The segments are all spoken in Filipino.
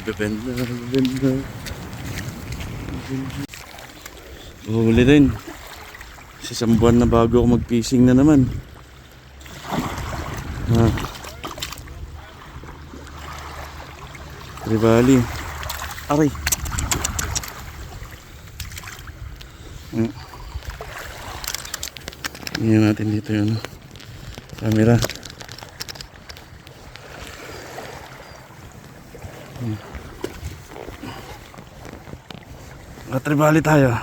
Bebenda. Huli din. Isang buwan na bago ako mag-fishing na naman. Tribali. Aray. Tingnan natin dito yung camera. Tribali tayo.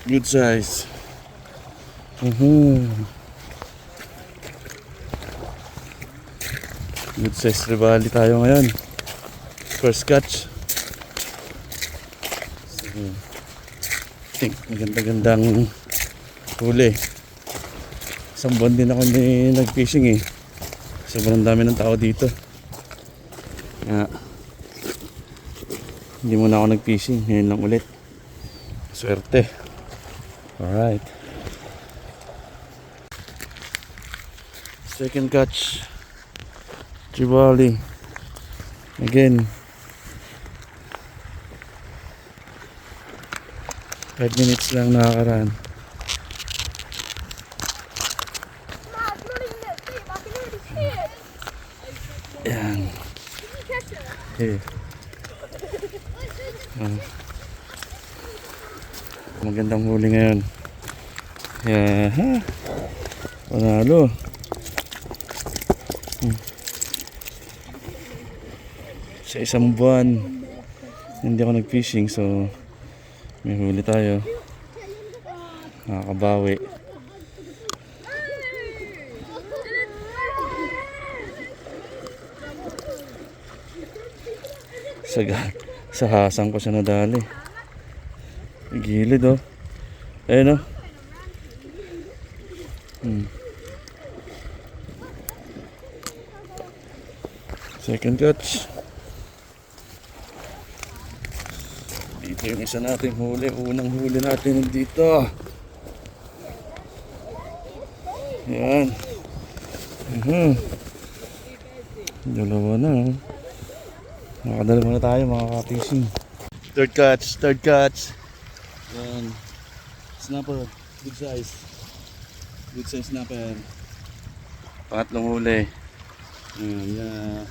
Good size. Good size tribali tayo ngayon. First catch. Maganda-gandang huli. Isang buwan din ako nag-fishing eh. Sobrang dami ng tao dito. Kaya hindi muna ako nag-fishing. Ngayon lang ulit. Swerte. Alright. Second catch. Tribali. Again. 5 minutes lang nakakaraan. Yan. Magandang huli ngayon. Panalo. Sa isang buwan hindi ako nag-fishing, so may huli tayo. Nakakabawi. Sa hasang ko siya nadali. Gilid oh. Ayun oh. Second catch. Dito yung isa nating huli. Unang huli natin dito. Yan. Dalawa na oh. Nakadalawa na tayo mga ka-fishing. Third catch. Yan. Snapper. Good size. Good size snapper. Pangatlong huli. Yan.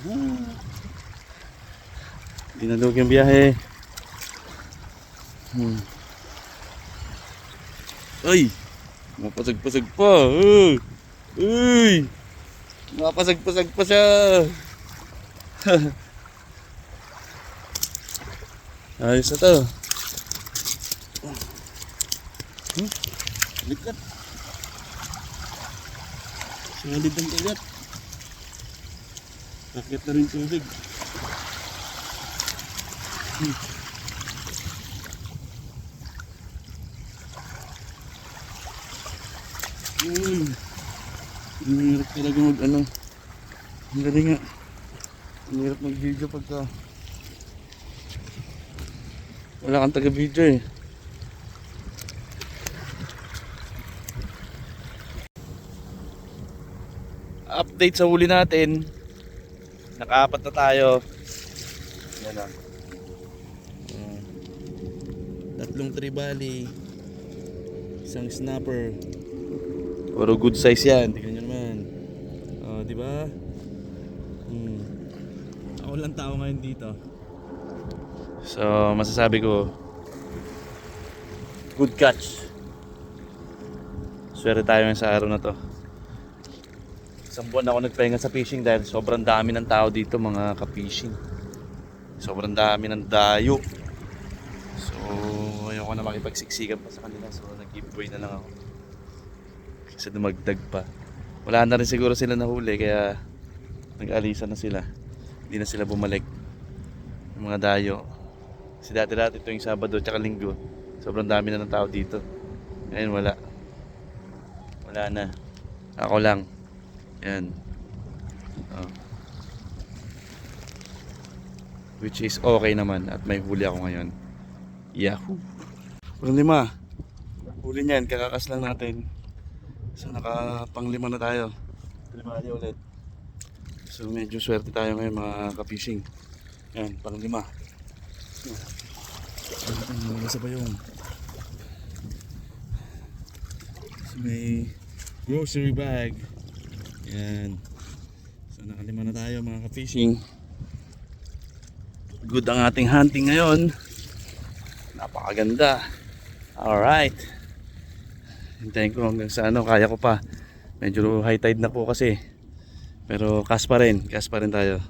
Dinalog yung biyahe. Ay! Mapasag-pasag pa. Uy! Mapasag-pasag pa siya. Ayos na to. Likat. Solid ang kagat. Akit na rin tubig. Ang hirap talaga mag-ano. Ang galing nga. Ang hirap mag-video pagka wala kang taga-video eh. Update sa huli natin. Nakaapat na tayo. Yan lang. Tatlong tribali. Isang snapper. Puro good size yan. Tingnan nyo naman. Diba? Ako lang tao ngayon dito. So masasabi ko, good catch. Swerte tayo sa araw na to. Isang buwan ako nagpahinga sa fishing dahil sobrang dami ng tao dito mga ka-fishing. Sobrang dami ng dayo. So ayoko ayoko na makipagsiksikan pa sa kanila, so nag-giveaway na lang ako. Kasi dumagdag pa. Wala na rin siguro sila nahuli, kaya nag-alisan na sila. Hindi na sila bumalik. Yung mga dayo. Kasi dati-dati ito yung Sabado tsaka Linggo. Sobrang dami na ng tao dito. Ngayon wala. Wala na. Ako lang. Yan. Oh. Which is okay naman at may huli ako ngayon. Yahoo! Pang 5. Huli niyan, kakakas lang natin. So nakapang 5 na tayo. 5 ulit. So medyo swerte tayo ngayon mga ka-fishing. Yan, pang 5. Nasa ba yung may grocery bag. Yan. So nakalima na tayo mga ka-fishing. Good ang ating hunting ngayon. Napakaganda. Alright. Hintayin ko hanggang sa kaya ko pa. Medyo high tide na po kasi. Pero cast pa rin tayo.